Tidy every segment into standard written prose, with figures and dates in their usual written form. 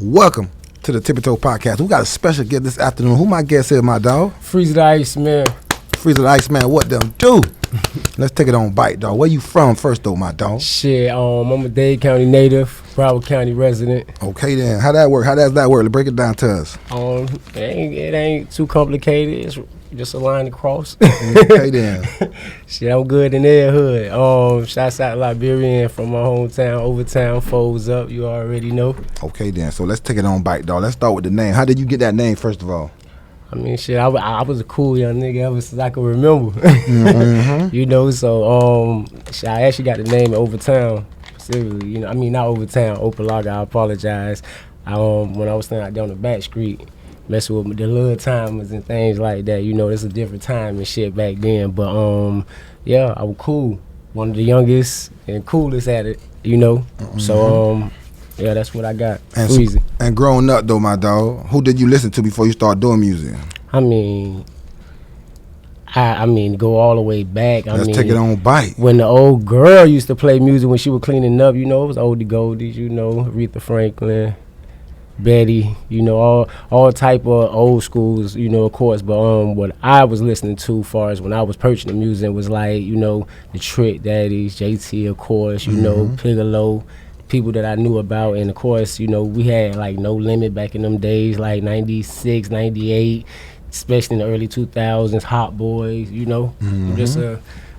Welcome to the Tippie podcast. We got a special guest this afternoon. Who my guest is, my dog? Freezie the Iceman. Freezie the Iceman, what them do? Let's take it on bite, dog. Where you from first, though, my dog? Shit, I'm a Dade County native, Broward County resident. Okay, then. How that work? How does that work? Break it down to us. It ain't too complicated. It's just a line across. Okay, then. Shit, I'm good in their hood. Shouts out Liberian from my hometown, Overtown, Folds Up, you already know. Okay, then. So let's take it on bite, dog. Let's start with the name. How did you get that name, first of all? I mean, shit, I was a cool young nigga ever since I can remember. Mm-hmm. You know, so shit, I actually got the name of Overtown, specifically. You know, I mean, not Overtown, Opalaga, I apologize. When I was standing out there on the back street, messing with the little timers and things like that. You know, it's a different time and shit back then. But yeah, I was cool. One of the youngest and coolest at it, you know. Mm-hmm. So yeah, that's what I got. And Freezie. And growing up, though, my dog, who did you listen to before you started doing music? I mean, go all the way back. Let's take it on bite. When the old girl used to play music when she was cleaning up, you know, it was oldie goldies, you know, Aretha Franklin, Betty, you know, all type of old schools, you know, of course. But what I was listening to, as far as when I was purchasing the music, was like, you know, the Trick Daddies, JT, of course, you know, Piccolo, people that I knew about. And of course, you know, we had like No Limit back in them days, like 96, 98, especially in the early 2000s, Hot Boys, you know. Just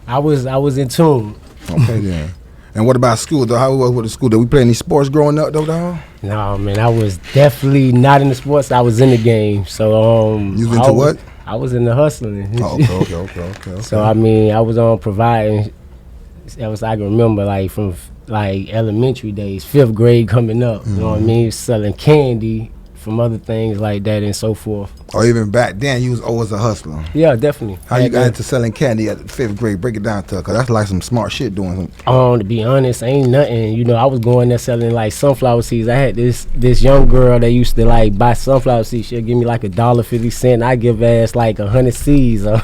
I was in tune. Okay, then. And what about school, though? How was with the school? Did we play any sports growing up, though, dog? No, man, I was definitely not in the sports. I was in the game. So you was into what? I was in the hustling. Oh, okay. So I mean, I was on providing. That was, I can remember, like from like elementary days, 5th grade coming up. You know what I mean? Selling candy from other things like that and so forth. Or even back then, you was always a hustler. Yeah, definitely. How you got into selling candy at 5th grade? Break it down to us, because that's like some smart shit doing. To be honest, ain't nothing. You know, I was going there selling like sunflower seeds. I had this young girl that used to like buy sunflower seeds. She'll give me like $1.50. I give ass like 100 seeds. I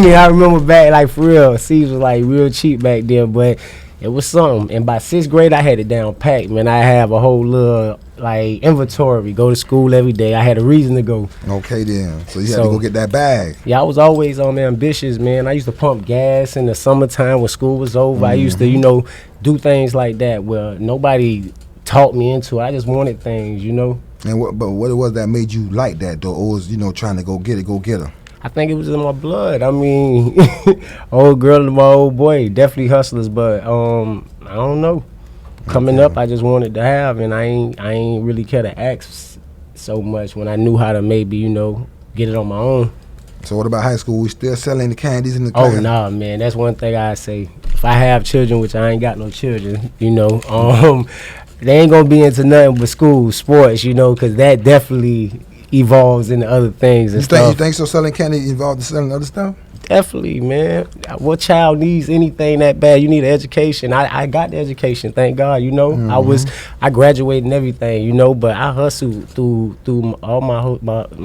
mean, I remember back, like for real, seeds was like real cheap back then, but it was something. And by 6th grade, I had it down packed, man. I have a whole little like inventory. Go to school every day. I had a reason to go. Okay, then. So you had to go get that bag. Yeah, I was always ambitious, man. I used to pump gas in the summertime when school was over. I used to, you know, do things like that where nobody taught me into it. I just wanted things, you know. And what it was that made you like that, though? Or was, you know, trying to go get her? I think it was in my blood. I mean, old girl and my old boy, definitely hustlers, but I don't know. Coming up, I just wanted to have, and I ain't really care to ask so much when I knew how to maybe, you know, get it on my own. So what about high school? We still selling the candies in the class? Oh, nah, man. That's one thing I say. If I have children, which I ain't got no children, you know, they ain't gonna be into nothing but school, sports, you know, because that definitely evolves into other things and stuff. You think so? Selling candy involved in selling other stuff? Definitely, man. What child needs anything that bad? You need an education. I got the education, thank God, you know. I graduated and everything, you know, but I hustled through all my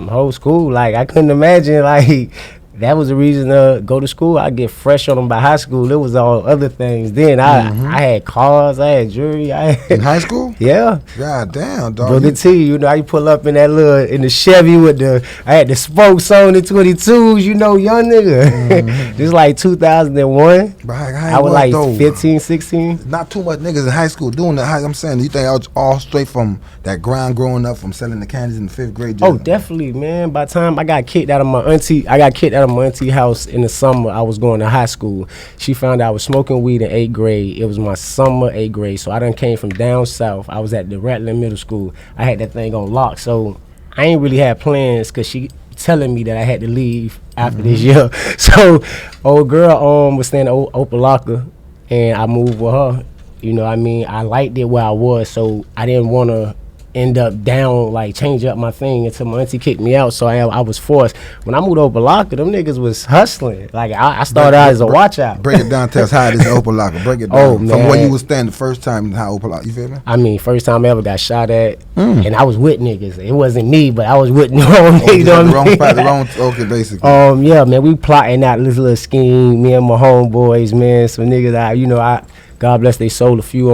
whole school. Like, I couldn't imagine, like, that was the reason to go to school. I get fresh on them by high school. It was all other things. Then I had cars, I had jewelry. In high school? Yeah. God damn, dog. Booker T, you know, I pull up in that in the Chevy with I had the spokes on the 22s, you know, young nigga. Just like 2001. But I was like 15, 16. Not too much niggas in high school doing that. I'm saying, you think I was all straight from that grind growing up from selling the candies in the 5th grade? Oh, definitely, man. By the time I got kicked out of my auntie house in the summer, I was going to high school. She found out I was smoking weed in 8th grade. It was my summer 8th grade, so I done came from down south. I was at the Rattling Middle School. I had that thing on lock, so I ain't really had plans because she telling me that I had to leave after this year. So old girl was staying at Opalaka, and I moved with her. You know what I mean? I liked it where I was, so I didn't want to end up down, like change up my thing until my auntie kicked me out. So I was forced. When I moved to Opalaka, them niggas was hustling. Like I started out as a watch out. Break it down to us how it is Opalaka. Break it down. Oh, man. From where you was standing the first time, how Opalaka, you feel me? I mean, first time I ever got shot at, and I was with niggas. It wasn't me, but I was with the wrong niggas. You know what I mean? Okay, basically. Yeah, man, we plotting out this little scheme, me and my homeboys, man. Some niggas, God bless they soul, a few,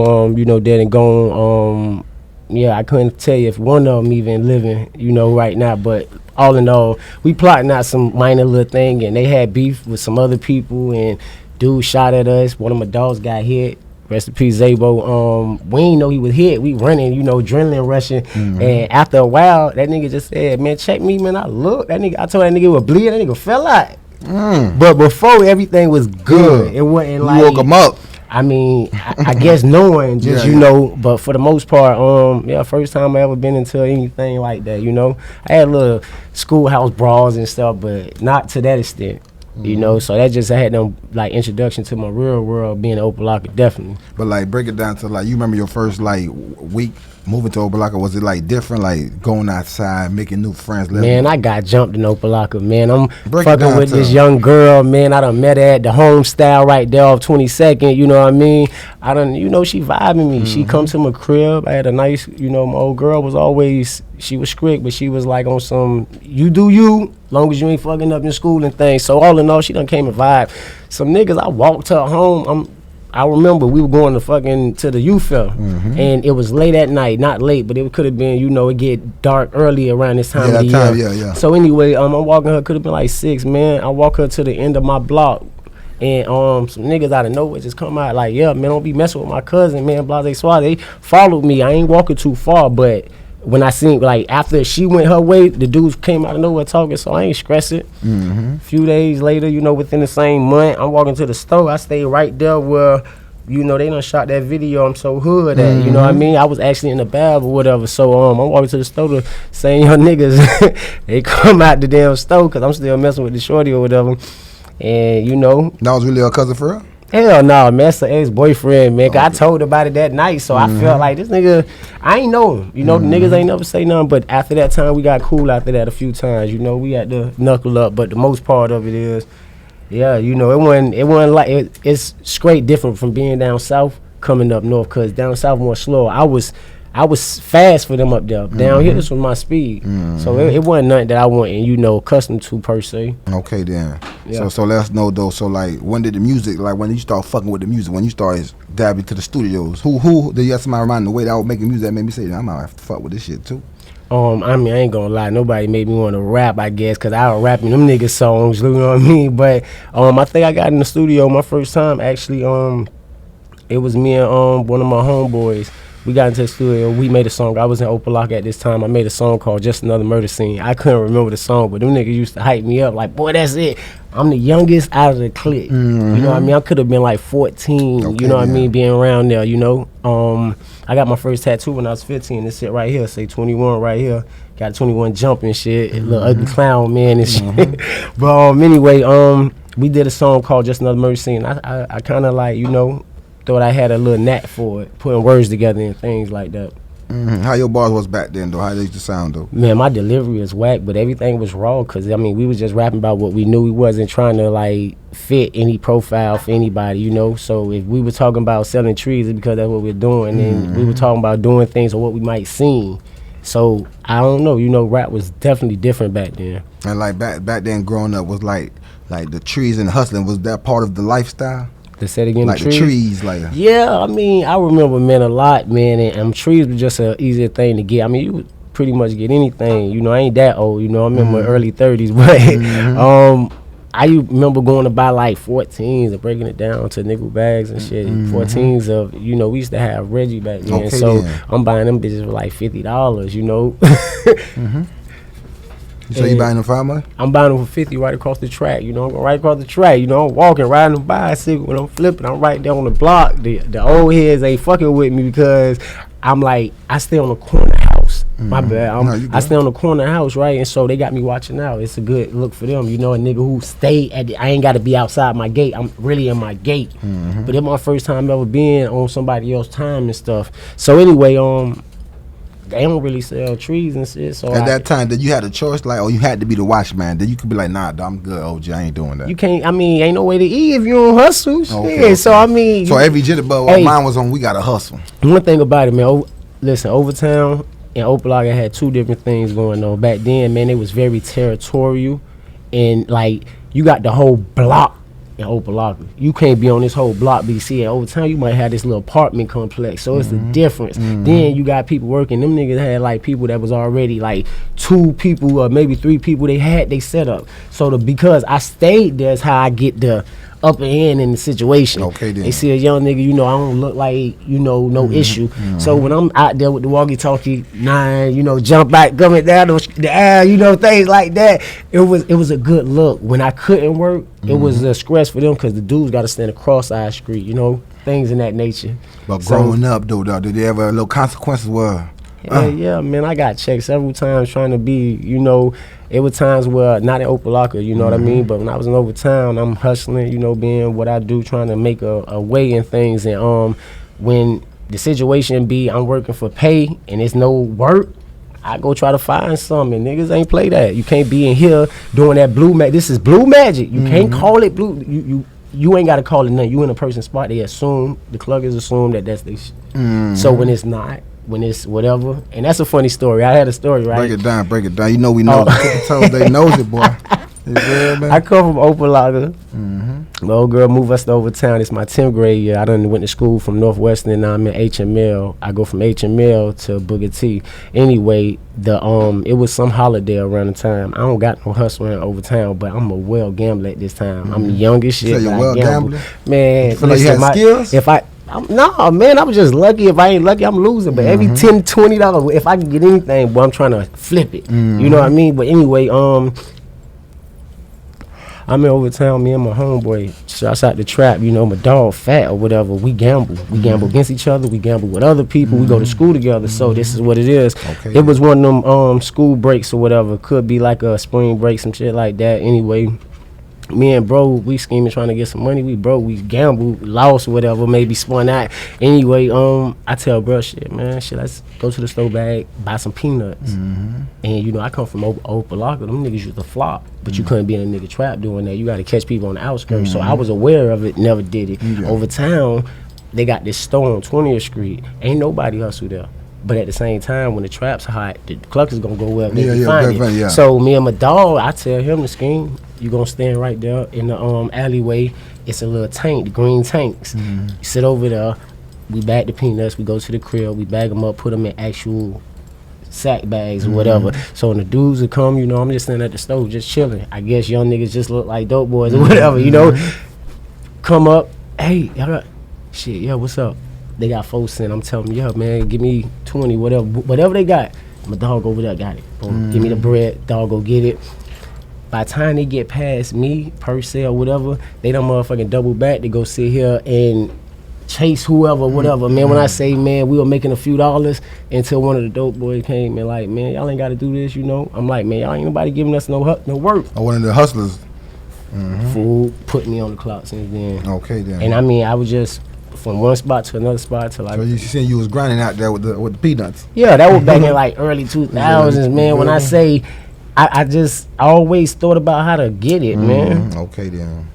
dead and gone, yeah, I couldn't tell you if one of them even living, you know, right now. But all in all, we plotting out some minor little thing, and they had beef with some other people, and dude shot at us. One of my dogs got hit. Rest in peace, Zabo. We ain't know he was hit. We running, you know, adrenaline rushing. And after a while, that nigga just said, man, check me, man. I looked. That nigga, I told that nigga it was bleeding. That nigga fell out. But before, everything was good. It wasn't You like... woke him up. I mean, I guess knowing, just, you know, but for the most part, yeah, first time I ever been into anything like that, you know. I had little schoolhouse brawls and stuff, but not to that extent. You know, so that just I had them like introduction to my real world being in Opelika, definitely. But like break it down to like you remember your first like week moving to Opelika, was it like different, like going outside, making new friends? Man, I got jumped in Opelika, man. I'm Break fucking with this young girl, man. I done met her at the home style right there off 22nd, you know what I mean? I done, you know, she vibing me. She come to my crib. I had a nice, you know, my old girl was always, she was strict, but she was like on some, you do you, long as you ain't fucking up in school and things. So all in all, she done came and vibe. Some niggas, I walked to her home. I remember we were going to the youth fair, and it was late at night. Not late, but it could have been, you know, it get dark early around this time of the year. Yeah. So anyway, I'm walking her, could have been like 6, man. I walk her to the end of my block, and some niggas out of nowhere just come out like, yeah, man, don't be messing with my cousin, man, blase swat. They followed me. I ain't walking too far, but when I seen, like, after she went her way, the dudes came out of nowhere talking, so I ain't stress it. A few days later, you know, within the same month, I'm walking to the store. I stayed right there where, you know, they done shot that video, I'm so hood at, you know what I mean? I was actually in the bag or whatever, so I'm walking to the store, the same young niggas, they come out the damn store, because I'm still messing with the shorty or whatever, and, you know. That was really her cousin for real? Hell no, man, that's an ex-boyfriend, man. I told her about it that night, so I felt like this nigga, I ain't know him. You know, the niggas ain't never say nothing, but after that time, we got cool after that a few times. You know, we had to knuckle up, but the most part of it is, yeah, you know, it wasn't like, it's straight different from being down south, coming up north, because down south more slower. I was fast for them up there. Down here, this was my speed. So it wasn't nothing that I wasn't, you know, accustomed to per se. Okay, then. Yeah. So let us know, though. So, like, when did the music, like, when you start fucking with the music, when you started dabbing to the studios, who did you have somebody around the way that was making music that made me say, I might have to fuck with this shit, too? I mean, I ain't gonna lie, nobody made me want to rap, I guess, because I was rapping them niggas songs, you know what I mean? But I think I got in the studio my first time, actually, it was me and one of my homeboys. We got into the studio, we made a song. I was in Opelika at this time. I made a song called Just Another Murder Scene. I couldn't remember the song, but them niggas used to hype me up like, boy, that's it. I'm the youngest out of the clique. You know what I mean? I could have been like 14, okay, you know what I mean, being around there, you know? I got my first tattoo when I was 15. This shit right here, say 21 right here. Got a 21 jump and shit. Little ugly clown man and shit. But anyway, we did a song called Just Another Murder Scene. I kind of like, you know, thought I had a little knack for it, putting words together and things like that. How your bars was back then, though? How they used to sound, though? Man, my delivery was whack, but everything was raw, because, I mean, we was just rapping about what we knew. We wasn't trying to, like, fit any profile for anybody, you know? So if we were talking about selling trees, it's because that's what we're doing, and we were talking about doing things or what we might seen. So, I don't know, you know, rap was definitely different back then. And, like, back then growing up was, like the trees and hustling, was that part of the lifestyle? To say it again, like the trees, like yeah, I mean, I remember, man, a lot, man, and trees was just an easier thing to get. I mean, you would pretty much get anything, you know. I ain't that old, you know. I'm in my early 30s, but I remember going to buy like 14s and breaking it down to nickel bags and shit. 14s of, you know, we used to have Reggie back then, okay, so then. I'm buying them bitches for like $50, you know. So you buying them 5 months? I'm buying them for 50 right across the track. You know, I'm going right across the track. You know, I'm walking, riding a bicycle. When I'm flipping, I'm right there on the block. The old heads ain't fucking with me because I'm like, I stay on the corner house. My bad. I stay on the corner house, right? And so they got me watching out. It's a good look for them. You know, a nigga who stay at I ain't got to be outside my gate. I'm really in my gate. But it's my first time ever being on somebody else's time and stuff. So anyway, they don't really sell trees and shit. So at that time, did you had a choice, like, or you had to be the watchman? Then you could be like, nah, I'm good, OG, I ain't doing that. You can't. I mean, ain't no way to eat if you don't hustle. Okay. So I mean, so every jitterbug mine was on. We gotta hustle. One thing about it, man. Listen, Overtown and Opelika had two different things going on back then. Man, it was very territorial, and like you got the whole block. in Opalaka. You can't be on this whole block BC. And over time, you might have this little apartment complex. So it's the difference. Then you got people working. Them niggas had like people that was already like 2 people or maybe 3 people. They set up. So because I stayed there is how I get the upper end in the situation. Okay, then. They see a young nigga, I don't look like, no issue. So when I'm out there with the walkie-talkie, jump back, coming down the aisle, things like that, it was a good look. When I couldn't work, it was a stress for them because the dudes got to stand across our street, things in that nature. But growing up, though, did they ever little consequences were? Yeah, man, I got checked several times trying to be, it was times where, not in Opalaka, you know what I mean, but when I was in Overtown, I'm hustling, being what I do, trying to make a way in things, and when the situation be I'm working for pay and it's no work, I go try to find something. Niggas ain't play that. You can't be in here doing that blue magic. This is blue magic. You can't call it blue. You ain't got to call it nothing. You in a person's spot, they assume, the cluggers assume that that's their shit. So when it's not, when it's whatever, and that's a funny story. I had a story, right? Break it down. We know the toes, they knows it, boy. I come from Opalaka. My old girl moved us to Overtown. It's my 10th grade year. I done went to school from Northwestern, and now I'm in HML. I go from HML to Booker T. Anyway, it was some holiday around the time. I don't got no hustle in Overtown, but I'm a well gambler at this time. I'm the youngest shit. So you're well gambler? Man, you feel like you had skills? No, man, I'm just lucky. If I ain't lucky, I'm losing. But every $10, $20, if I can get anything, boy, I'm trying to flip it. You know what I mean? But anyway, I'm in Overtown, me and my homeboy, shouts out the trap, my dog fat or whatever, we gamble. We gamble against each other, we gamble with other people, we go to school together, so this is what it is. Okay. It was one of them school breaks or whatever, could be like a spring break, some shit like that. Anyway, me and bro, we scheming trying to get some money, we gambled, lost, whatever, maybe spun out. Anyway, I tell bro, let's go to the store bag, buy some peanuts. And I come from Opalaka, them niggas used to flop, but you couldn't be in a nigga trap doing that. You got to catch people on the outskirts. So I was aware of it, never did it. Over town, they got this store on 20th Street. Ain't nobody hustle there. But at the same time, when the trap's hot, the cluck is gonna go wherever they can find it. Yeah. So me and my dog, I tell him the scheme. You gonna stand right there in the alleyway. It's a little tank, the green tanks. You sit over there. We bag the peanuts. We go to the crib. We bag them up, put them in actual sack bags or whatever. So when the dudes would come, I'm just standing at the stove, just chilling. I guess young niggas just look like dope boys or whatever, Come up, hey, y'all got shit. Yeah, what's up? They got 4 cents. I'm telling them, yo, man, give me 20, whatever they got. My dog over there got it. Boom. Give me the bread. Dog go get it. By the time they get past me, per se or whatever, they done motherfucking double back to go sit here and chase whoever, whatever. Man, when I say, man, we were making a few dollars until one of the dope boys came and like, man, y'all ain't got to do this, I'm like, man, y'all ain't nobody giving us no work. Or one of the hustlers. Fool put me on the clock since then. Okay, then. And I mean, I was just from one spot to another spot to like. So you seen you was grinding out there with the peanuts. Yeah, that was back in like early 2000s, man. When I say, I always thought about how to get it, man. Okay, then.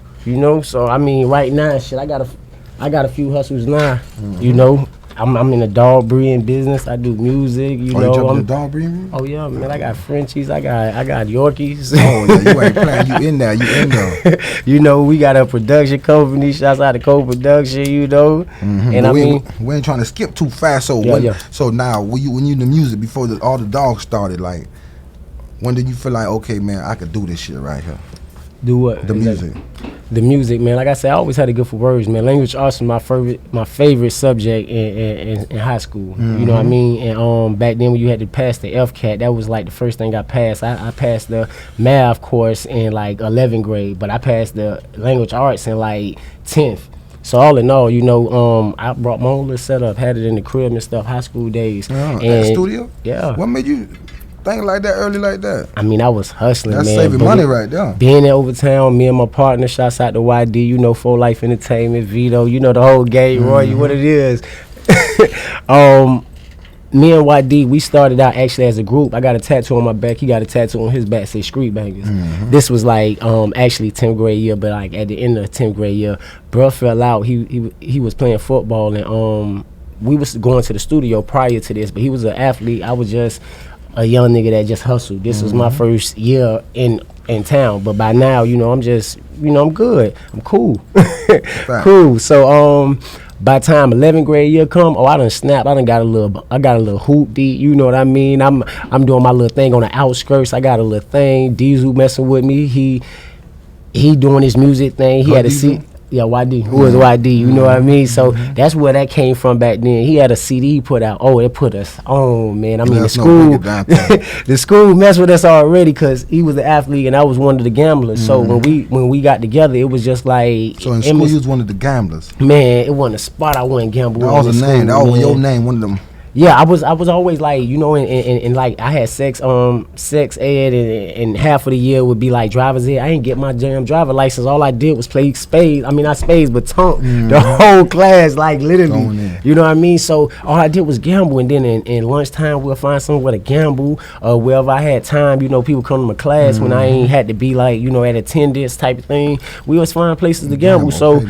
So I mean, right now, shit, I got a few hustles now. I'm in the dog breeding business. I do music. You jumped in the dog breeding? Oh yeah, man. I got Frenchies. I got Yorkies. Oh yeah, you ain't playing. You in there. We got a production company. Shouts out to co-production. And I mean, we ain't trying to skip too fast. So so now when you in the music before all the dogs started, like, when did you feel like, okay, man, I could do this shit right here? Do what? The music. The music, man. Like I said, I always had a good for words, man. Language arts was my favorite subject in high school. You know what I mean? And back then when you had to pass the FCAT, that was like the first thing I passed. I passed the math course in like 11th grade, but I passed the language arts in like 10th. So all in all, I brought my own little setup, had it in the crib and stuff, high school days. And at the studio? Yeah. What made you think like that early like that? I mean, I was hustling, That's man. That's saving money right there. Being in Overtown, me and my partner, shouts out to YD, For Life Entertainment, Vito, the whole game, Roy, what it is. Me and YD, we started out actually as a group. I got a tattoo on my back. He got a tattoo on his back, say Street Bangers. This was like actually 10th grade year, but like at the end of the 10th grade year, bro fell out. He was playing football, and we was going to the studio prior to this, but he was an athlete. I was just a young nigga that just hustled. This was my first year in town, but by now, you know, I'm just, you know, I'm good. I'm cool. Cool. So by the time 11th grade year come, I done snapped. I got a little hoop deep, you know what I mean? I'm doing my little thing on the outskirts. I got a little thing. Diesel messing with me. He doing his music thing. He had a seat. Yeah, YD. Who was YD? You know what I mean? So that's where that came from back then. He had a CD he put out. Oh, it put us on, man. I mean, the school, the school messed with us already because he was the athlete and I was one of the gamblers. So when we got together, it was just like. So in school, you was one of the gamblers. Man, it wasn't a spot I wouldn't gamble. That was a name. That was your name. One of them. Yeah, I was always like, you know, and like I had sex ed and half of the year would be like driver's ed. I ain't get my damn driver license. All I did was play spades. I mean, not spades, but tonk the whole class, like literally. You know what I mean? So all I did was gamble, and then in lunchtime we'll find somewhere to gamble. Wherever I had time, you know, people come to my class when I ain't had to be like, you know, at attendance type of thing. We always find places to gamble. So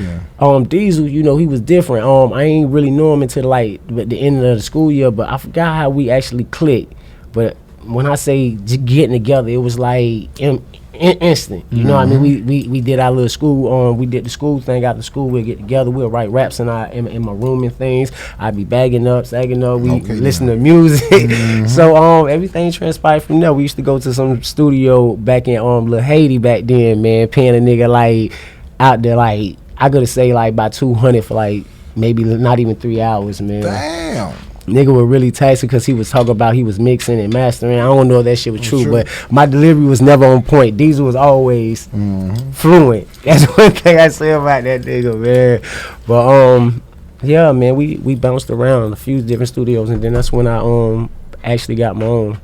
Diesel, you know, he was different. I ain't really know him until like the end of the school year, but I forgot how we actually clicked. But when I say getting together, it was like instant. You know what I mean? We did our little school. We did the school thing. After school, we'll get together. We'll write raps in my room and things. I'd be bagging up, sagging up. We listen to music. So everything transpired from there. We used to go to some studio back in Little Haiti back then, man, paying a nigga like out there like I could say like about 200 for like maybe not even 3 hours, man. Damn. Nigga was really taxing because he was talking about he was mixing and mastering. I don't know if that shit was true, but my delivery was never on point. Diesel was always fluent. That's one thing I say about that nigga, man. But yeah, man, we bounced around a few different studios, and then that's when I actually got my own.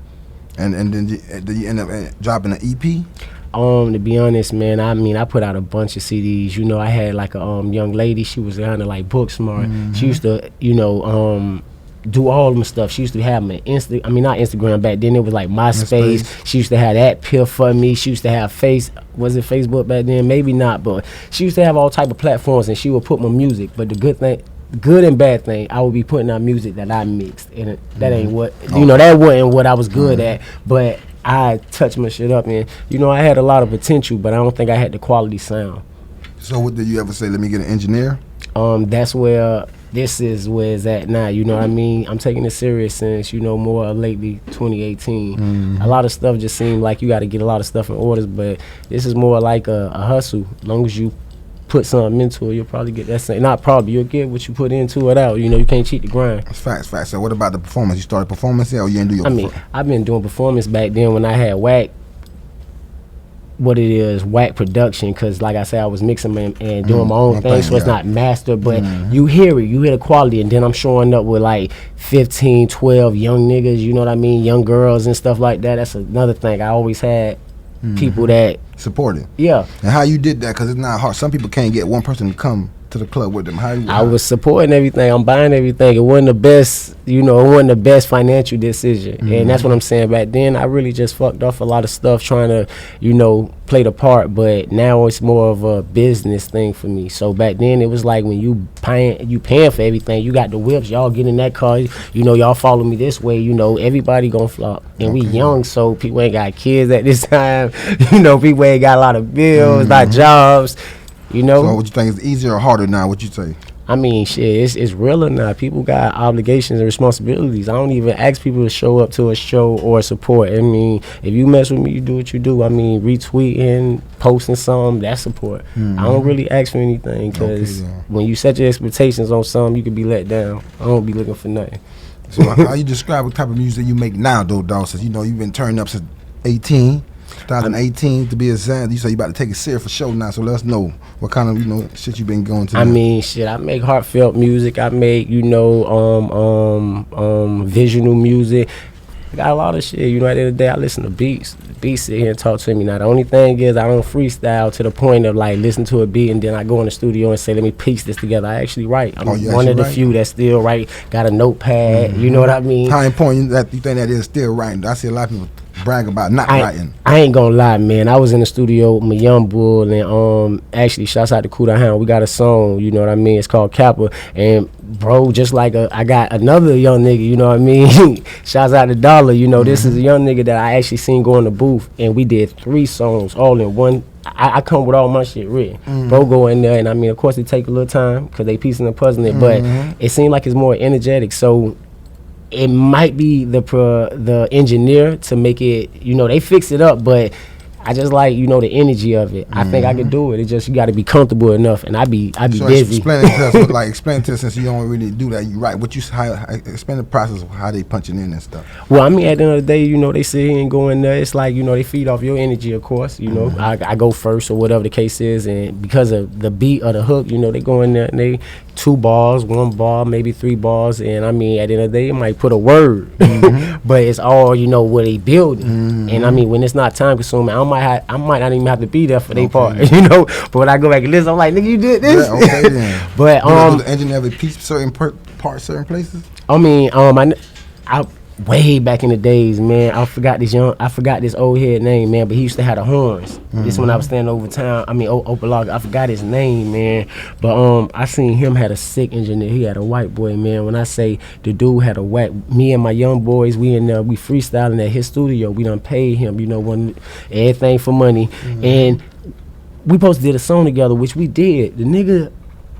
And then did you end up dropping an EP? To be honest, man, I mean, I put out a bunch of CDs. You know, I had like a young lady. She was kind of like book smart. She used to, you know, do all of my stuff. She used to have my not Instagram back then. It was like MySpace. She used to have that pill for me. She used to have was it Facebook back then? Maybe not, but she used to have all type of platforms, and she would put my music. But the good and bad thing, I would be putting out music that I mixed, and that ain't what you know. That wasn't what I was good at, but I touched my shit up, and you know, I had a lot of potential, but I don't think I had the quality sound. So what did you ever say? Let me get an engineer. That's where this is where it's at now. You know what I mean? I'm taking it serious since, you know, more lately 2018. A lot of stuff just seemed like you got to get a lot of stuff in orders, but this is more like a hustle. As long as you put something into it, you'll probably get that same. Not probably, you'll get what you put into it out. You know, you can't cheat the grind. Facts. So what about the performance? You started performance here, or you didn't do your? I mean, I've been doing performance back then when I had Whack. What it is, Whack production, because like I said, I was mixing and doing my own thing, so it's not mastered, but you hear it, you hear the quality, and then I'm showing up with like 15, 12 young niggas, you know what I mean, young girls and stuff like that. That's another thing. I always had people that supported. Yeah. And how you did that? Because it's not hard. Some people can't get one person to come to the club with them. I was supporting everything. I'm buying everything. It wasn't the best, you know, it wasn't the best financial decision. And that's what I'm saying. Back then, I really just fucked off a lot of stuff trying to, you know, play the part. But now it's more of a business thing for me. So back then, it was like when you paying for everything. You got the whips. Y'all get in that car. You know, y'all follow me this way. You know, everybody gonna flop. And we young, so people ain't got kids at this time. You know, people ain't got a lot of bills, not jobs. You know, so what you think is easier or harder now? What you say? I mean, shit, it's realer now. People got obligations and responsibilities. I don't even ask people to show up to a show or support. I mean, if you mess with me, you do what you do. I mean, retweeting, posting something, that's support. I don't really ask for anything because when you set your expectations on something, you can be let down. I don't be looking for nothing. So how you describe what type of music you make now, though, dog? Since you know you've been turning up since 2018 to be exact. You say you about to take it serious for show now, so let us know what kind of, you know, shit you been going to. I mean, shit, I make heartfelt music. I make, you know, visual music. I got a lot of shit. You know, at the end of the day, I listen to beats. The beats sit here and talk to me. Now, the only thing is I don't freestyle to the point of, like, listen to a beat and then I go in the studio and say, let me piece this together. I actually write. I'm one of the few that still write. Got a notepad. You know what I mean? How important that you think that is still writing? I see a lot of people brag about not writing? I ain't gonna lie, man. I was in the studio with my young bull, and actually, shouts out to Kuda Hound. We got a song, you know what I mean? It's called Kappa, and bro, just like I got another young nigga, you know what I mean? Shouts out to Dollar, you know. This is a young nigga that I actually seen go in the booth, and we did 3 songs all in one. I come with all my shit written. Bro go in there, and I mean, of course, it take a little time because they piecing and puzzling it, but it seemed like it's more energetic. So it might be the engineer to make it, you know, they fix it up, but I just like, you know, the energy of it. I think I could do it. It's just you got to be comfortable enough, and I be so busy. Explain to us, since you don't really do that, you write. Explain the process of how they punching in and stuff. Well, I mean, at the end of the day, you know, they sit here and go in there. It's like, you know, they feed off your energy, of course. You know, I go first or whatever the case is, and because of the beat or the hook, you know, they go in there and they 2 bars, 1 bar, maybe 3 bars, and I mean, at the end of the day, it might put a word, but it's all, you know, what they building. And I mean, when it's not time consuming, I might not even have to be there for their part, you know. But when I go back and listen, I'm like, nigga, you did this. Yeah, okay then. But do the engineer ever piece certain parts, certain places? I mean, I way back in the days, man, I forgot this old head name, man, but he used to have the horns. This when I was standing over town. I mean, Opalog, I forgot his name, man. But I seen him had a sick engineer. He had a white boy, man. When I say the dude had a whack, me and my young boys, we in there, we freestyling at his studio. We done paid him, you know, everything for money. And we supposed to did a song together, which we did. The nigga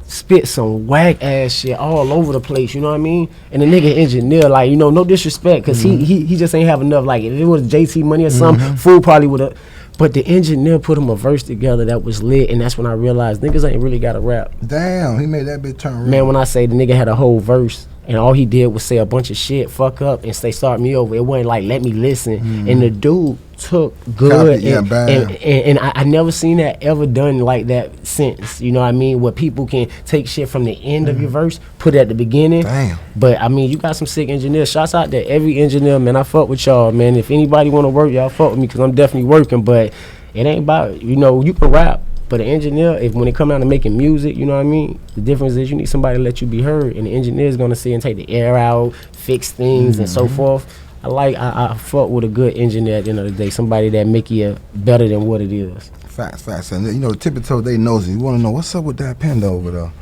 spit some whack ass shit all over the place, you know what I mean? And the nigga engineer, like, you know, no disrespect, cause he just ain't have enough. Like, if it was JT Money or something, fool probably would have. But the engineer put him a verse together that was lit, and that's when I realized niggas ain't really got to rap. Damn, he made that bitch turn real. Man, when I say the nigga had a whole verse, and all he did was say a bunch of shit, fuck up, and start me over. It wasn't like, let me listen. And the dude took good. And I never seen that ever done like that since. You know what I mean? Where people can take shit from the end of your verse, put it at the beginning. Damn. But I mean, you got some sick engineers. Shouts out to every engineer, man. I fuck with y'all, man. If anybody want to work, y'all fuck with me, because I'm definitely working. But it ain't about, you know, you can rap. But the engineer, when it come down to making music, you know what I mean? The difference is you need somebody to let you be heard, and the engineer is gonna sit and take the air out, fix things, and so forth. I fuck with a good engineer at the end of the day, somebody that make you better than what it is. Facts. And you know, Tippie told they nosy. You wanna know what's up with that panda over there?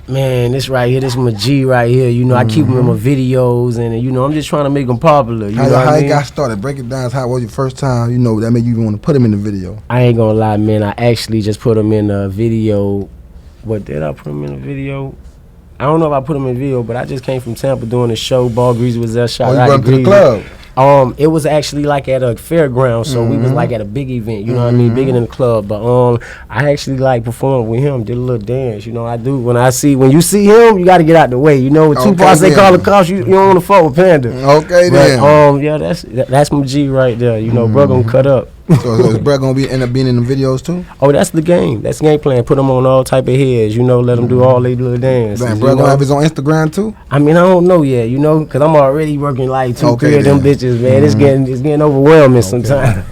Man, this right here, this is my G right here. You know, I keep them in my videos, and you know, I'm just trying to make them popular. You know how I you got started? Break it down. How was your first time? You know, that made you even want to put him in the video. I ain't gonna lie, man. I actually just put him in a video. What did I put him in a video? I don't know if I put him in a video, but I just came from Tampa doing a show. Ball Greasy was there. Shot you went to the club? It was actually like at a fairground, so we was like at a big event, you know what I mean, bigger than the club. But I actually like performed with him, did a little dance, you know. I do when you see him, you got to get out the way, you know. With 2 parts they call the cops, you don't want to fuck with Panda. Okay, then. Yeah, that's my G right there, you know. Bro gonna cut up. So is Brett gonna end up being in the videos too? Oh, that's the game. That's the game plan. Put them on all type of heads, you know. Let them do all they little dances. Man, Brett gonna have his own Instagram too? I mean, I don't know yet, you know, because I'm already working like 2, 3 of them bitches, man. It's getting overwhelming sometimes.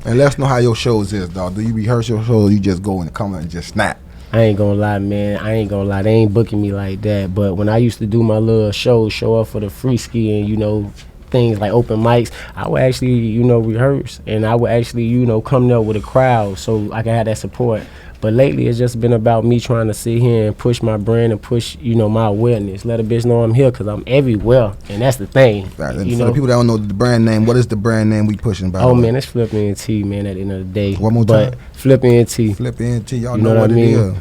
And let us know how your shows is, dog. Do you rehearse your shows, or you just go and come and just snap? I ain't gonna lie, man. They ain't booking me like that. But when I used to do my little show up for the free ski and, you know, things like open mics, I would actually, you know, rehearse, and I would actually, you know, come there with a crowd so I can have that support. But lately it's just been about me trying to sit here and push my brand and push, you know, my awareness. Let a bitch know I'm here, because I'm everywhere, and that's the thing. Right. And for the people that don't know the brand name, what is the brand name we pushing about? Oh man, it's Flippin' NT, man, at the end of the day. One more time. Flippin' NT. Flippin' NT, y'all know what I mean? It is.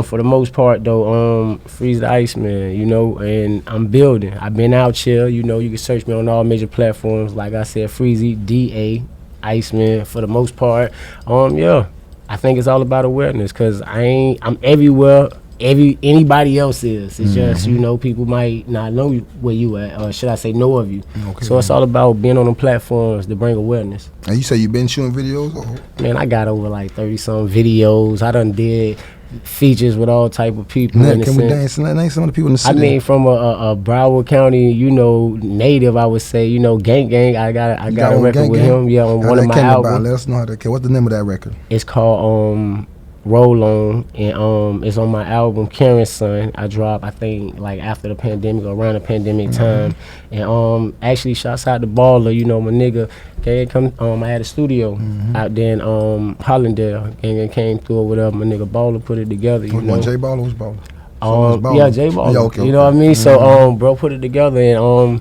For the most part though, Freezie the Iceman, you know, and I'm building. I've been out here, you know. You can search me on all major platforms. Like I said, Freezie, DA, Iceman. For the most part, yeah. I think it's all about awareness, because I'm everywhere. Anybody else is. It's just, you know, people might not know where you at, or should I say know of you. Okay, so it's all about being on the platforms to bring awareness. And you say you been shooting videos? Or? Man, I got over like 30-some videos. I done did features with all type of people. Man, can we name some of the people in the city? I mean, from a Broward County, you know, native, I would say, you know, Gang. I got a record with him, yeah, on one of my albums. Let us know how that came. What's the name of that record? It's called Roll On, and it's on my album Karen's Son. I dropped, I think, like after the pandemic, or around the pandemic time. And actually, shouts out to Baller, you know, my nigga. Okay, come. I had a studio out there in Hollandale, and it came through or whatever. My nigga Baller put it together. You know, J Baller was Baller. Yeah, J Baller. Yeah, okay, you know what I mean? So bro put it together, and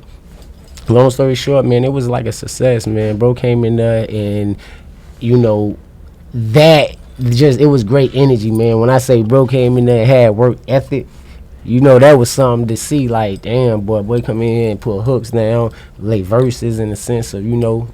long story short, man, it was like a success, man. Bro came in there, and you know that. Just it was great energy, man. When I say bro came in there, had work ethic, you know that was something to see. Like, damn, boy come in here and put hooks down, lay verses in the sense of, you know,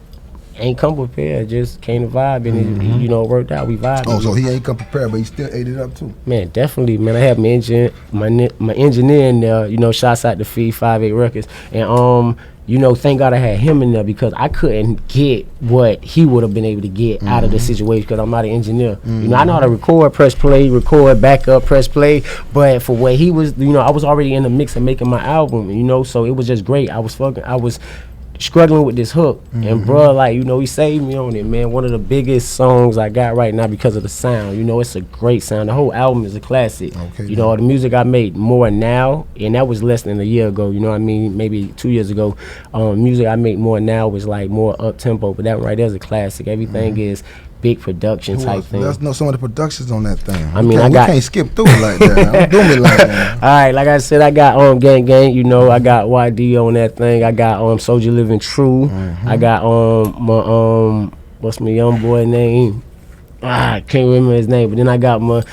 ain't come prepared, just came to vibe, and it, you know, it worked out. We vibed. Oh, so he ain't come prepared, but he still ate it up too. Man, definitely, man. I have my engineer in there. You know, shouts out to Fee 58 Records, and you know, thank God I had him in there, because I couldn't get what he would have been able to get out of the situation, because I'm not an engineer. You know, I know how to record, press play, record, back up, press play, but for what he was, you know, I was already in the mix of making my album, you know, so it was just great. I was struggling with this hook, and bro, like, you know, he saved me on it, man. One of the biggest songs I got right now because of the sound. You know, it's a great sound. The whole album is a classic. Okay, you know, the music I made More Now, and that was less than a year ago, you know what I mean, maybe 2 years ago. Music I make More Now was like more up tempo, but that right there is a classic. Everything is big production type thing. Let's know some of the productions on that thing. I mean, we can't skip through it like that. Don't do me like that. All right, like I said, I got Gang Gang. You know, I got YD on that thing. I got Soldier Living True. I got my what's my young boy name? I can't remember his name, but then I got my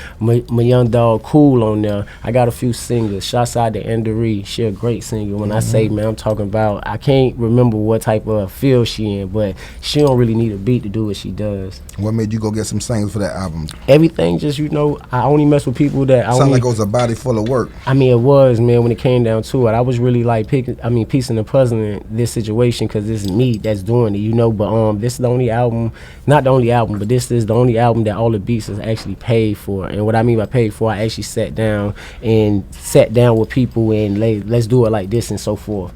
young dog Cool on there. I got a few singers. Shouts out to Enderie. She a great singer. When I say, man, I'm talking about, I can't remember what type of field she in, but she don't really need a beat to do what she does. What made you go get some singers for that album? Everything, just, you know, I only mess with people that I sound like it was a body full of work. I mean, it was, man, when it came down to it. I was really like piecing the puzzle in this situation, because this is me that's doing it, you know. But this is the only album, not the only album, but this is the only album that all the beats is actually paid for. And what I mean by paid for, I actually sat down with people and let's do it like this and so forth.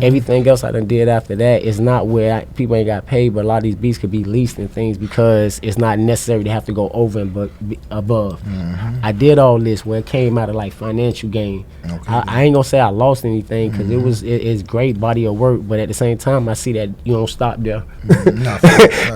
Everything else I done did after that is not where people ain't got paid, but a lot of these beats could be leased and things, because it's not necessary to have to go over and above. I did all this where it came out of like financial gain. I ain't gonna say I lost anything, because it's great body of work, but at the same time I see that you don't stop there.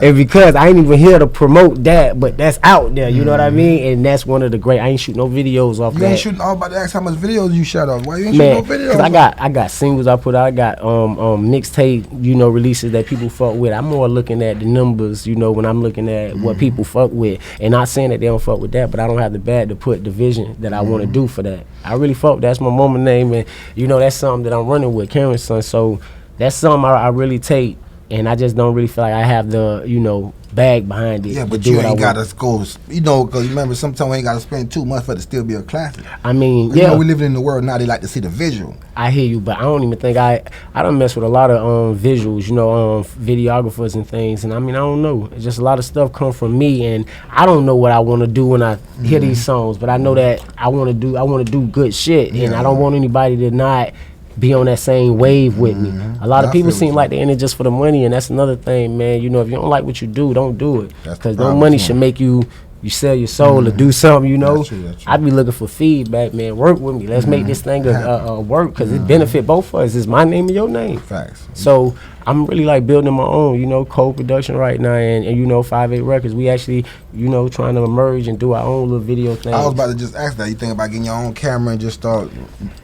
And because I ain't even here to promote that, but that's out there, you know what I mean? And that's one of the great. I ain't shoot no videos off that. You ain't shooting all about to ask how much videos you shot off. Why you ain't shooting no videos? Because I got singles I put out. I got mixtape, you know, releases that people fuck with. I'm more looking at the numbers, you know, when I'm looking at what people fuck with, and not saying that they don't fuck with that, but I don't have the bag to put the vision that I want to do for that. I really fuck. That's my mama name, and you know, that's something that I'm running with, Karen's Son. So that's something I really take, and I just don't really feel like I have the, you know, bag behind it. Yeah, but you ain't got to go, you know, because remember, sometimes we ain't got to spend too much for it to still be a classic. I mean, you know, we living in the world now, they like to see the visual. I hear you, but I don't even think I don't mess with a lot of visuals, you know, videographers and things, and I mean, I don't know. It's just a lot of stuff come from me, and I don't know what I want to do when I hear these songs, but I know that I want to do good shit, and I don't want anybody to not be on that same wave with me. A lot of people seem like they're in it just for the money, and that's another thing, man. You know, if you don't like what you do, don't do it, because no money should make you sell your soul or do something, you know. That's true. I'd be looking for feedback, man. Work with me. Let's make this thing work, because it benefit both of us. It's my name and your name. Facts. So I'm really like building my own, you know, co-production right now, and you know, 58 Records. We actually, you know, trying to emerge and do our own little video thing. I was about to just ask that. You think about getting your own camera and just start?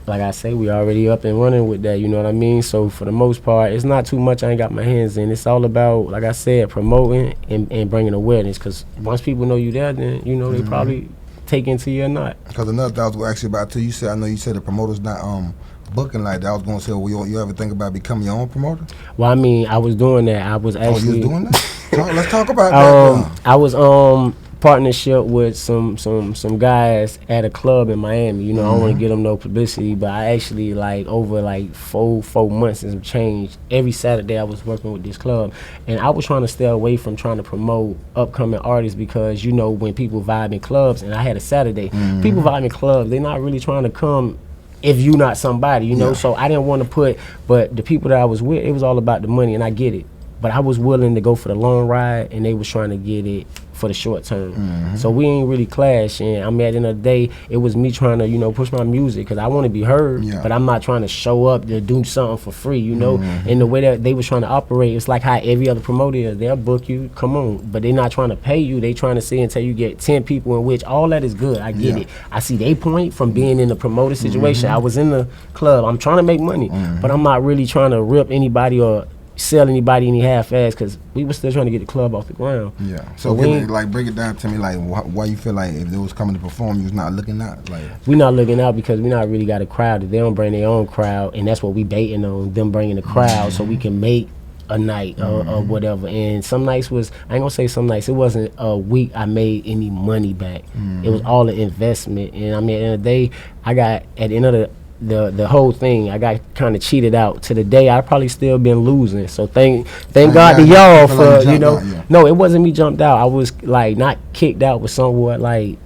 Like I say, we already up and running with that, you know what I mean? So for the most part, it's not too much I ain't got my hands in. It's all about, like I said, promoting and bringing awareness, because once people know you there, then, you know, they probably take into you or not. Because another thing I was going to ask you about too, you said, I know you said the promoter's not booking like that. I was going to say, well, you ever think about becoming your own promoter? Well, I mean, I was doing that. I was actually... Oh, you was doing that? Let's talk about that. I was partnership with some guys at a club in Miami. You know, I don't want to give them no publicity, but I actually, like, over like four months and some change, every Saturday I was working with this club, and I was trying to stay away from trying to promote upcoming artists, because, you know, when people vibe in clubs, and I had a Saturday, people vibe in clubs, they're not really trying to come if you not somebody, you know. So I didn't want to put, but the people that I was with, it was all about the money, and I get it. but I was willing to go for the long ride, and they was trying to get it for the short term. So we ain't really clash, and I mean, at the end of the day, it was me trying to, you know, push my music, because I want to be heard, but I'm not trying to show up to do something for free, you know. And the way that they was trying to operate, it's like how every other promoter is. They'll book you, come on, but they're not trying to pay you. They trying to see until you get 10 people, in which all that is good. I get it. I see they point from being in the promoter situation. I was in the club. I'm trying to make money, but I'm not really trying to rip anybody or sell anybody any half-ass, because we were still trying to get the club off the ground. So like, break it down to me, like, why you feel like if they was coming to perform, you was not looking out? Like, we not looking out because we not really got a crowd. If they don't bring their own crowd, and that's what we baiting on, them bringing the crowd so we can make a night or whatever. And some nights was, I ain't gonna say some nights, it wasn't a week I made any money back. It was all the investment. And I mean, at the end of the day, I got, at the end of the whole thing, I got kind of cheated out. To the day, I probably still been losing. So thank God to y'all for, you know. No, it wasn't me jumped out. I was like not kicked out, but somewhat like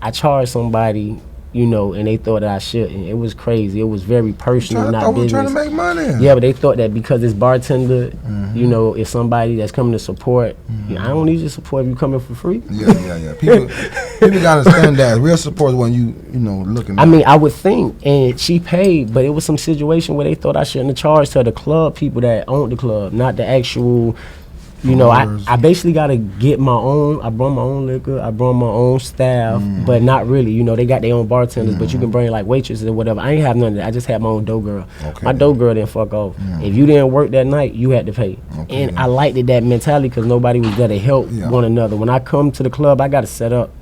I charged somebody, you know, and they thought that I shouldn't. It was crazy. It was very personal, not business. Trying to make money. Yeah, but they thought that because it's bartender, you know, it's somebody that's coming to support. You know, I don't need your support if you coming for free. People gotta understand that real support is when you know, looking. I mean, I would think, and she paid, but it was some situation where they thought I shouldn't have charged her, the club people that owned the club, not the actual. You know, I basically got to get my own. I brought my own liquor. I brought my own staff, but not really. You know, they got their own bartenders, but you can bring like waitresses or whatever. I ain't have none of that. I just had my own dough girl. My dough girl didn't fuck off. If you didn't work that night, you had to pay. And I liked it, that mentality, because nobody was there to help one another. When I come to the club, I got to set up.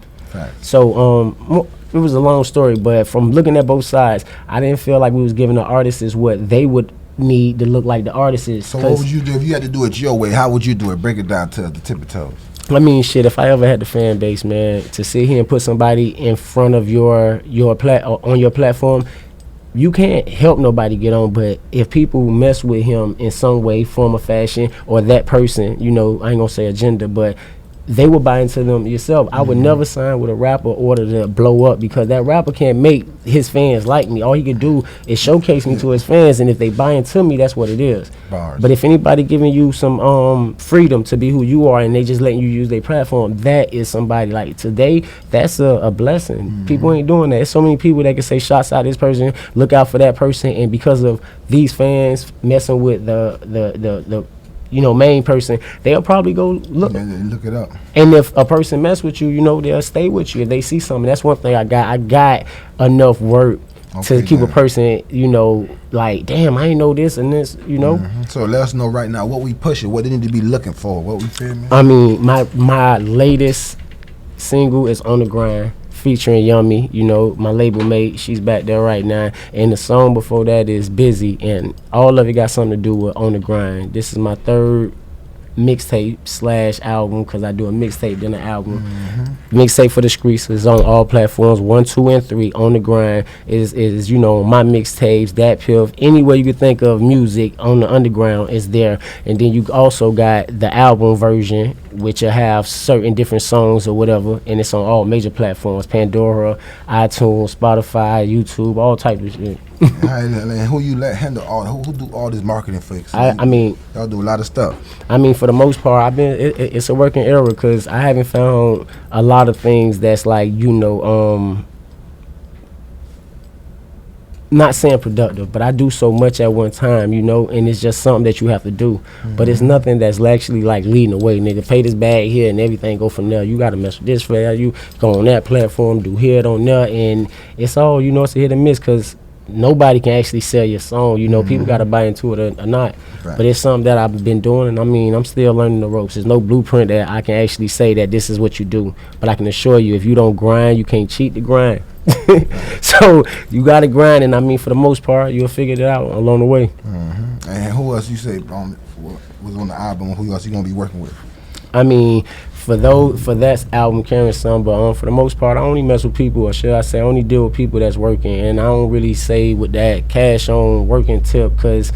So it was a long story, but from looking at both sides, I didn't feel like we was giving the artists what they would need to look like the artists is. So what would you do if you had to do it your way? How would you do it? Break it down to the tip of toes. I mean, shit, if I ever had the fan base, man, to sit here and put somebody in front of your on your platform, you can't help nobody get on, but if people mess with him in some way, form, or fashion, or that person, you know, I ain't gonna say agenda, but they will buy into them yourself. I would never sign with a rapper order to blow up, because that rapper can't make his fans like me. All he could do is showcase me to his fans, and if they buy into me, that's what it is. But if anybody giving you some freedom to be who you are, and they just letting you use their platform, that is somebody. Like today, that's a blessing. People ain't doing that. There's so many people that can say shots out this person, look out for that person, and because of these fans messing with the you know, main person, they'll probably go look it up. And if a person mess with you, you know, they'll stay with you if they see something. That's one thing I got enough work to keep a person, you know, like, damn, I ain't know this and this, you know. So let us know right now what we pushing, what they need to be looking for, what we feel, man. I mean, my latest single is On the Grind, featuring Yummy, you know, my label mate. She's back there right now. And the song before that is Busy, and all of it got something to do with On the Grind. This is my third mixtape / album, because I do a mixtape then an album. Mixtape for the streets is on all platforms, 1, 2, and 3. On the Grind is you know, my mixtapes, that pill, anywhere you could think of music on the underground is there. And then you also got the album version, which will have certain different songs or whatever, and it's on all major platforms: Pandora, iTunes, Spotify, YouTube, all types of shit. And who you let handle all? Who do all this marketing for you? I mean, y'all do a lot of stuff. I mean, for the most part, it's a working error, because I haven't found a lot of things that's like, you know, not saying productive, but I do so much at one time, you know, and it's just something that you have to do. But it's nothing that's actually like leading the way. Nigga, pay this bag here and everything go from there. You got to mess with this for that. You go on that platform, do here, on there, and it's all, you know, it's a hit and miss, because nobody can actually sell your song. You know, people got to buy into it or not. But it's something that I've been doing, and I mean, I'm still learning the ropes. There's no blueprint that I can actually say that this is what you do. But I can assure you, if you don't grind, you can't cheat the grind. So you got to grind, and I mean, for the most part, you'll figure it out along the way. And who else you say was on the album? Who else you gonna be working with? I mean, for that album, carrying some, but for the most part, I only mess with people, or should I say, I only deal with people that's working, and I don't really say with that cash on working tip, because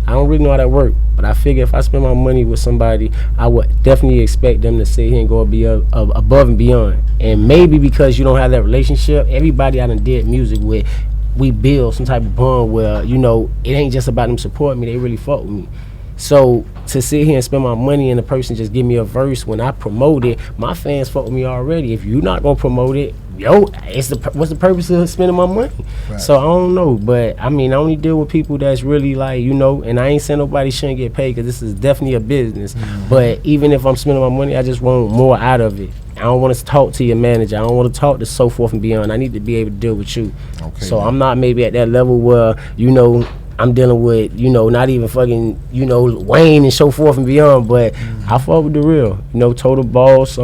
I don't really know how that work. But I figure if I spend my money with somebody, I would definitely expect them to sit here and go above and beyond. And maybe because you don't have that relationship, everybody I done did music with, we build some type of bond where, you know, it ain't just about them supporting me, they really fuck with me. So to sit here and spend my money and the person just give me a verse when I promote it, my fans fuck with me already. If you not gonna promote it, what's the purpose of spending my money? Right. So I don't know, but I mean, I only deal with people that's really like, you know, and I ain't saying nobody shouldn't get paid, because this is definitely a business. But even if I'm spending my money, I just want more out of it. I don't want to talk to your manager. I don't want to talk to so forth and beyond. I need to be able to deal with you. Okay, so I'm not maybe at that level where, you know, I'm dealing with, you know, not even fucking, you know, Wayne and so forth and beyond, but I fuck with the real, you know, Total Boss,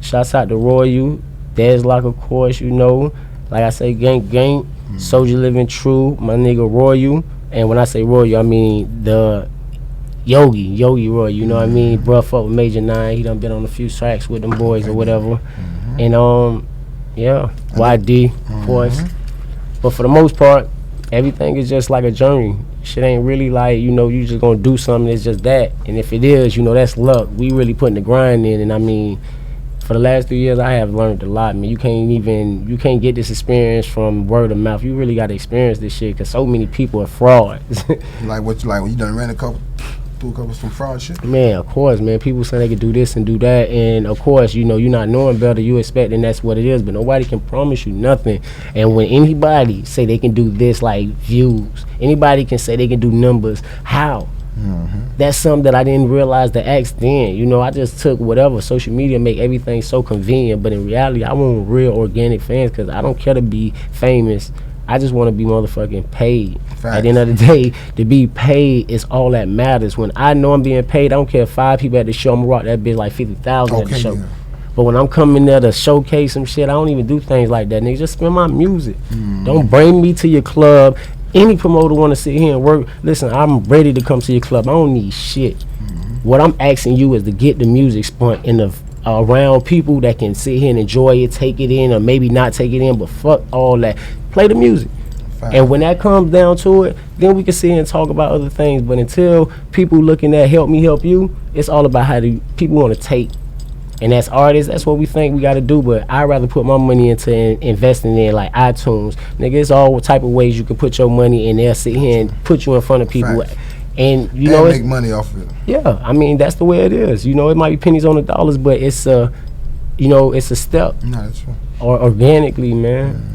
shouts out to Royal, Des Lock, of course, you know, like I say, gang, Soldier Living True, my nigga Royal, and when I say Royal, I mean the Yogi Royal, you know what I mean, bruh fuck with Major 9, he done been on a few tracks with them boys or whatever, and yeah, YD, of course, but for the most part, everything is just like a journey. Shit ain't really like, you know, you just gonna do something, it's just that. And if it is, you know, that's luck. We really putting the grind in, and I mean, for the last 3 years, I have learned a lot, man. You can't get this experience from word of mouth. You really gotta experience this shit, because so many people are frauds. Like when you done ran through a couple some fraud shit? Man, of course, man. People say they can do this and do that, and of course, you know, you're not knowing better, you expecting that's what it is, but nobody can promise you nothing. And when anybody say they can do this, like views, anybody can say they can do numbers, how? That's something that I didn't realize to ask then. You know, I just took whatever. Social media make everything so convenient, but in reality, I want real organic fans, because I don't care to be famous. I just want to be motherfucking paid. Facts. At the end of the day, to be paid is all that matters. When I know I'm being paid, I don't care if 5 people at the show, I'm gonna rock that bitch like 50,000 at the show. Yeah. But when I'm coming there to showcase some shit, I don't even do things like that, nigga. Just spend my music. Don't bring me to your club. Any promoter want to sit here and work, listen, I'm ready to come to your club. I don't need shit. What I'm asking you is to get the music spun in the around people that can sit here and enjoy it, take it in, or maybe not take it in, but fuck all that. Play the music. Fine. And when that comes down to it, then we can sit here and talk about other things. But until people looking at help me help you, it's all about how people want to take. And as artists, that's what we think we got to do. But I'd rather put my money into investing in like iTunes. Nigga, it's all type of ways you can put your money, and they'll sit here and put you in front of people. Facts. And you know, make money off of it. Yeah, I mean, that's the way it is. You know, it might be pennies on the dollars, but it's you know, it's a step. No, that's true. Or organically, man.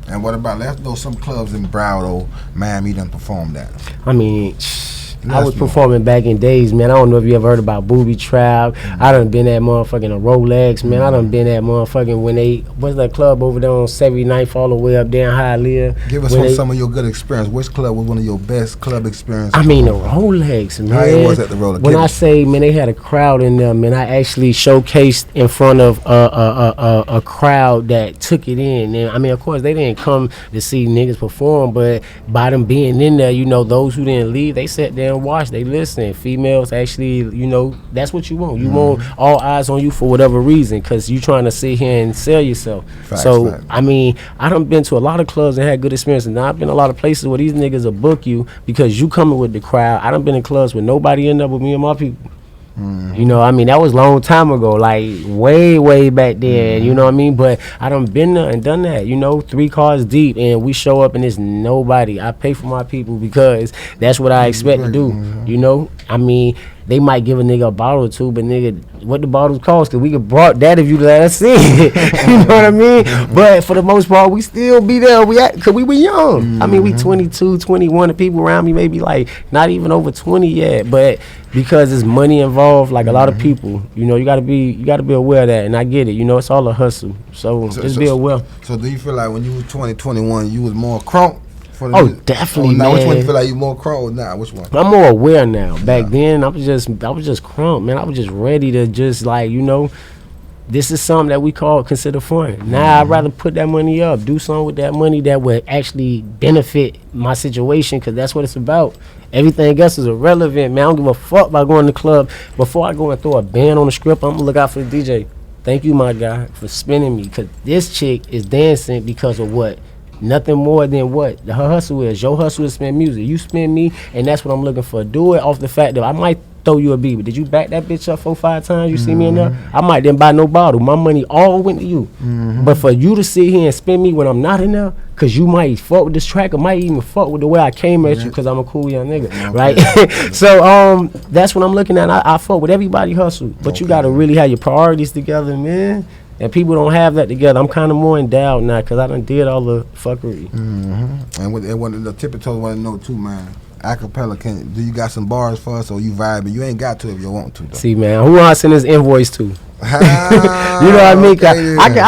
And what about, let's know some clubs in Broward or Miami done performed that? I mean, I was performing back in days, man. I don't know if you ever heard about Booby Trap. I done been at motherfucking a Rolex, man. I done been at motherfucking what's that club over there on 79th all the way up there in Hialeah? Give us some of your good experience. Which club was one of your best club experiences? I mean, the Rolex, man. How it was at the Rolex? When I say, man, they had a crowd in there, man, I actually showcased in front of a crowd that took it in. And I mean, of course, they didn't come to see niggas perform, but by them being in there, you know, those who didn't leave, they sat there and watched, they listened. Females actually, you know, that's what you want. You want all eyes on you for whatever reason, because you trying to sit here and sell yourself. Facts, so I mean, I done been to a lot of clubs and had good experiences. Now I've been a lot of places where these niggas will book you because you coming with the crowd. I done been in clubs with nobody in there but me and my people. You know, I mean, that was a long time ago, like way back then, you know what I mean? But I done been there and done that, you know, 3 cars deep, and we show up and it's nobody. I pay for my people because that's what I expect to do, you know? I mean, they might give a nigga a bottle or two, but nigga, what the bottles cost? Cause we could brought that if you let us see it. You know what I mean? But for the most part, we still be there. Cause we were young. I mean, we 22, 21. The people around me maybe like not even over 20 yet. But because there's money involved, like a lot of people, you know, you gotta be aware of that. And I get it. You know, it's all a hustle. So just be aware. So do you feel like when you was 20, 21, you was more crunk? Oh, definitely, man. Which one you feel like you more crunk now? Which one? I'm more aware now. Back then, I was just crunk, man. I was just ready to just like, you know, this is something that we consider fun. Now I'd rather put that money up, do something with that money that would actually benefit my situation, because that's what it's about. Everything else is irrelevant, man. I don't give a fuck about going to the club. Before I go and throw a band on the script, I'm gonna look out for the DJ. Thank you, my guy, for spinning me, because this chick is dancing because of what? Nothing more than what her hustle is. Your hustle is spin music. You spin me, and that's what I'm looking for. Do it off the fact that I might throw you a beat. But did you back that bitch up 4-5 times? You see me in there? I might didn't buy no bottle. My money all went to you. But for you to sit here and spin me when I'm not in there, cause you might fuck with this track or might even fuck with the way I came at you, cause I'm a cool young nigga, right? So that's what I'm looking at. I fuck with everybody hustle, but you gotta really have your priorities together, man. And people don't have that together. I'm kind of more endowed now, cause I done did all the fuckery. And what the Tippie told want to know too, man. Acapella, do you got some bars for us or you vibing? You ain't got to if you want to, though. See, man, who I send this invoice to? You know what I mean? Okay,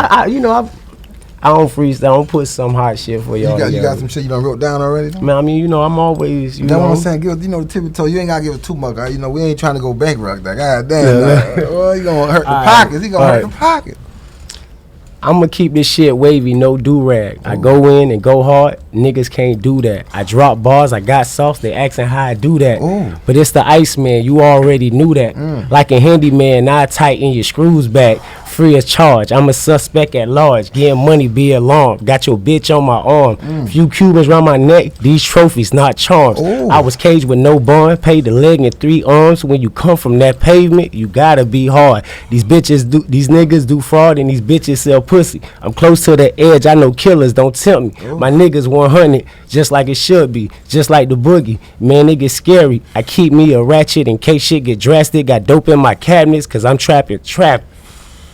I don't freeze. I don't put some hot shit for y'all. You got some shit you done wrote down already? Man, I mean, I'm always, That's what I'm saying. The Tippie told you ain't got to give it too much. We ain't trying to go bankrupt. Like, God damn. Well, he going to hurt the pockets. He going to hurt the pocket. I'm going to keep this shit wavy, no do-rag. I go in and go hard. Niggas can't do that. I drop bars. I got sauce. They asking how I do that. Ooh. But it's the Iceman. You already knew that. Like a handyman, now I tighten your screws back. Free of charge. I'm a suspect at large. Getting money, be alarmed. Got your bitch on my arm. Few Cubans around my neck. These trophies, not charms. Ooh. I was caged with no bond. Paid the leg and 3 arms. When you come from that pavement, you gotta be hard. These niggas do fraud and these bitches sell pussy. I'm close to the edge. I know killers. Don't tempt me. Ooh. My niggas 100, just like it should be. Just like the boogie. Man, it get scary. I keep me a ratchet in case shit get drastic. Got dope in my cabinets, cause I'm trapping.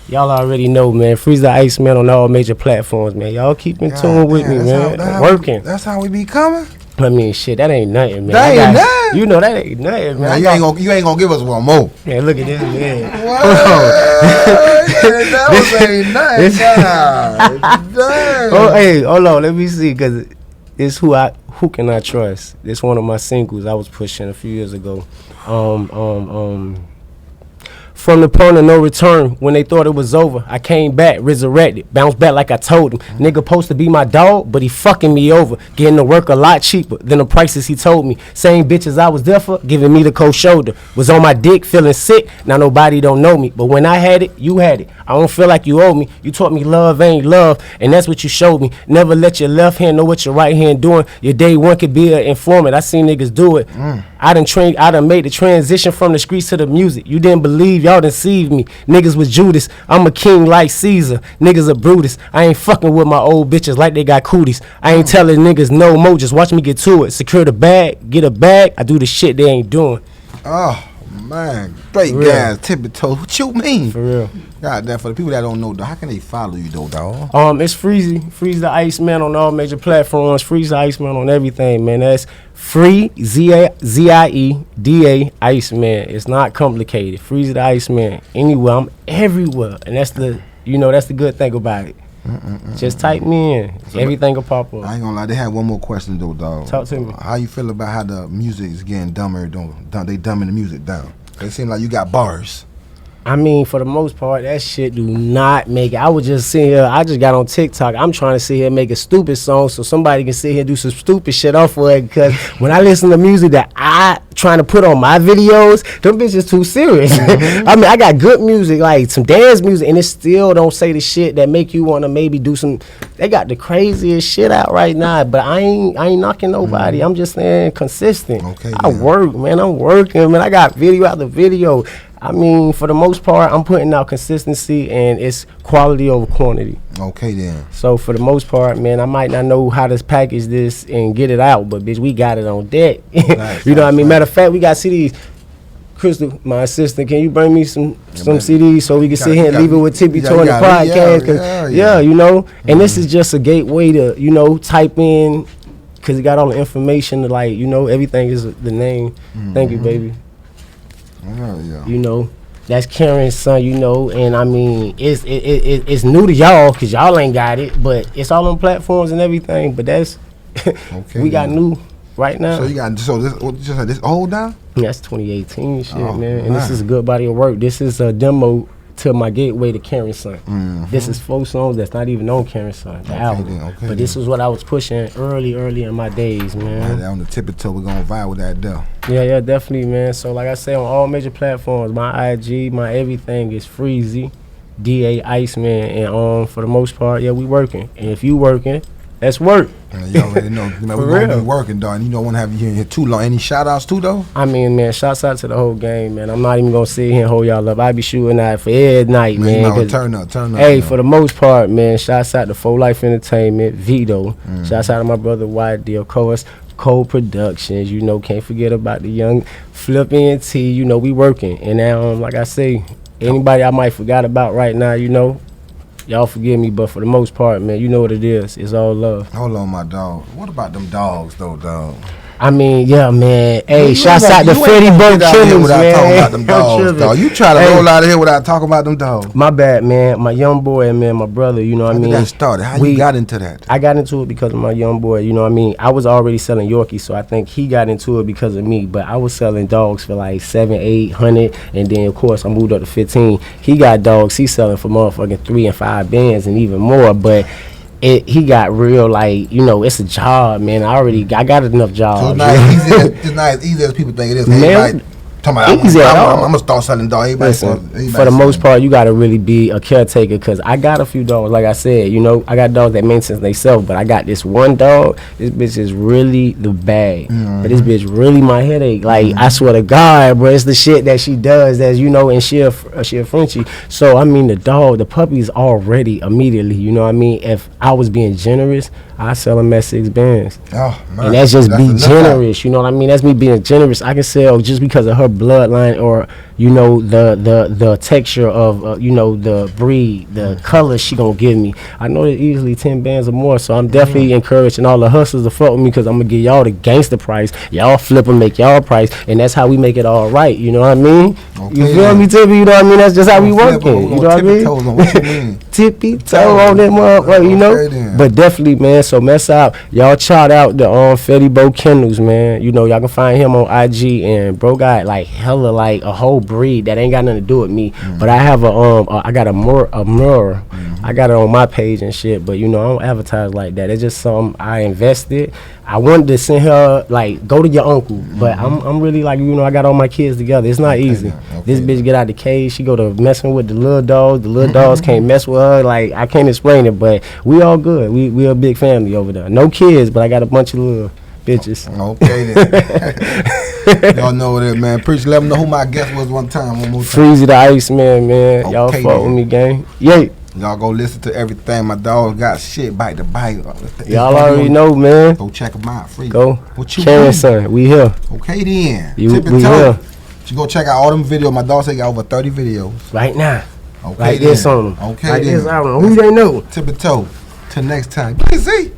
Y'all already know, man. Freeze the Iceman on all major platforms, man. Y'all keep in tune with me, man. Working. That's how we be coming. I mean, shit, that ain't nothing, man. That ain't nothing. You know that ain't nothing, man. You ain't gonna give us one more. Man, look at this, man. What? That was ain't nothing. Oh, hey, hold on, let me see, cause it's who can I trust? This one of my singles I was pushing a few years ago. From the point of no return, when they thought it was over, I came back, resurrected, bounced back like I told him. Nigga supposed to be my dog, but he fucking me over. Getting the work a lot cheaper than the prices he told me. Same bitches I was there for, giving me the cold shoulder. Was on my dick, feeling sick, now nobody don't know me. But when I had it, you had it. I don't feel like you owe me. You taught me love ain't love, and that's what you showed me. Never let your left hand know what your right hand doing. Your day one could be an informant. I seen niggas do it. I done made the transition from the streets to the music. You didn't believe, y'all deceived me. Niggas was Judas. I'm a king like Caesar. Niggas are Brutus. I ain't fucking with my old bitches like they got cooties. I ain't telling niggas no more. Just watch me get to it. Secure the bag, get a bag. I do the shit they ain't doing. Oh man, great guys, Tippie toes. What you mean? For real. God damn, for the people that don't know, though, how can they follow you though, dog? It's Freezie. Freeze the Iceman on all major platforms. Freeze the Iceman on everything, man. That's free ZIEDA Iceman. It's not complicated. Freeze the Iceman. Anywhere, I'm everywhere, and that's the good thing about it. Just type me in. So everything will pop up. I ain't gonna lie, they had one more question though, dog. Talk to me. How you feel about how the music is getting dumber? They dumbing the music down. It seem like you got bars. I mean, for the most part, that shit do not make it. I was just sitting here, I just got on TikTok. I'm trying to sit here and make a stupid song so somebody can sit here and do some stupid shit off of it. Because when I listen to music that I trying to put on my videos, them bitches too serious. I mean, I got good music, like some dance music, and it still don't say the shit that make you want to maybe do some. They got the craziest shit out right now, but I ain't knocking nobody. I'm just saying consistent. Okay, I work, man. I'm working, man. I got video after video. I mean, for the most part, I'm putting out consistency, and it's quality over quantity. Okay, then. So, for the most part, man, I might not know how to package this and get it out, but, bitch, we got it on deck. Nice, you know what I mean? Nice. Matter of fact, we got CDs. Crystal, my assistant, can you bring me some CDs so we can sit here and leave it with Tippie on the podcast? Yeah, you know? And this is just a gateway to, type in, because it got all the information to, like, everything is the name. Thank you, baby. Yeah. That's Karen's son, and I mean, it's new to y'all because y'all ain't got it, but it's all on platforms and everything. But that's okay. We got new right now. So you got this old now? That's 2018 shit, man. And man. this is a good body of work. This is a demo to my gateway to Karen's son. This is 4 songs that's not even on Karen's son, the album. But this is what I was pushing early in my days, man. Right, on the Tippie toe, we're gonna vibe with that though. Yeah, definitely, man. So like I say, on all major platforms, my IG, my everything is Freezie, DA Iceman, and for the most part, yeah, we working. And if you working, That's work. You already know. Man, For we're going to real. be working, dog. You don't want to have you here too long. Any shout-outs, too, though? I mean, man, shouts out to the whole game, man. I'm not even going to sit here and hold y'all up. I be shooting out for every night, Man, man. you might 'cause- turn up. Hey, you know. for the most part, man, shouts out to Full Life Entertainment, Vito. Shouts out to my brother YD, of course, Cole Productions. You know, can't forget about the young Flip NT. You know, we working. And like I say, anybody I might forgot about right now, you know, y'all forgive me, but for the most part, man, you know what it is. It's all love. Hold on, my dog. What about them dogs, though, dog? I mean, yeah, man. Hey, You shouts ain't out to gonna- you Fetty ain't Bo gonna get out of here Killings, without man. talking about them I'm dogs, tripping. dog. You try to Hey. roll out of here without talking about them dogs. My bad, man. My young boy, man, my brother, you know what I How mean? did that started? How We- you got into that? I got into it because of my young boy, you know what I mean? I was already selling Yorkies, so I think he got into it because of me. But I was selling dogs for like 700, 800, and then of course I moved up to 15. He got dogs, he's selling for motherfucking 3 and 5 bands and even more. But he got real, like, you know, it's a job, man. I got enough So jobs. it's not, it's not as easy as people think it is. Man, Everybody talking about, easy at all. I'm gonna start selling dogs. Listen, for the most part, you gotta really be a caretaker, because I got a few dogs. Like I said, you know, I got dogs that maintain themselves, but I got this one dog. This bitch is really the bag, but this bitch really my headache. Like I swear to God, bro, it's the shit that she does, as you know, and she a Frenchie. So I mean, the puppy's already immediately. You know what I mean? If I was being generous, I sell them at 6 bands. Oh, man. And that's just be enough generous, you know what I mean? That's me being generous. I can sell just because of her bloodline, or you know, the texture of you know, the breed, the color she gonna give me. I know that easily 10 bands or more, so I'm definitely encouraging all the hustlers to fuck with me, because I'm gonna give y'all the gangster price. Y'all flip and make y'all price, and that's how we make it all right. You know what I mean? Okay, You feel then. me, Tippie? You know what I mean? That's just how we Flip working. on- You know what I tippy mean? toes on what you mean? Tippy toe on that motherfucker, you know. Okay, then. But definitely, man. So mess out, y'all shout out the Fetty Bo Killings, man. You know, y'all can find him on IG, and bro got like hella like a whole breed that ain't got nothing to do with me. But I have I got a mirror. I got it on my page and shit. But you know, I don't advertise like that. It's just something I invested. I wanted to send her like, go to your uncle, but I'm really like, you know, I got all my kids together. It's not easy. then. Okay, This bitch then. get out the cage, she go to messing with the little dogs. The little dogs can't mess with her. Like, I can't explain it, but we all good. We a big family over there. No kids, but I got a bunch of little bitches. Okay, then. Y'all know that, man. Preach, let them know who my guest was one more time. Freezie the Iceman, man. Y'all Okay, fuck then. with me, gang. Yay. Y'all go listen to everything. My dog got shit bite to bite. Y'all already know, man. Go check him out. Free. Go. What you Karen, doing? son, we here. Okay, then. You- Tip and we toe. here. You go check out all them videos. My dog said he got over 30 videos. Right now. Okay, Like then. this on them. Okay, Like then. this on them. Who they know? Tip and toe. Till next time. You can see.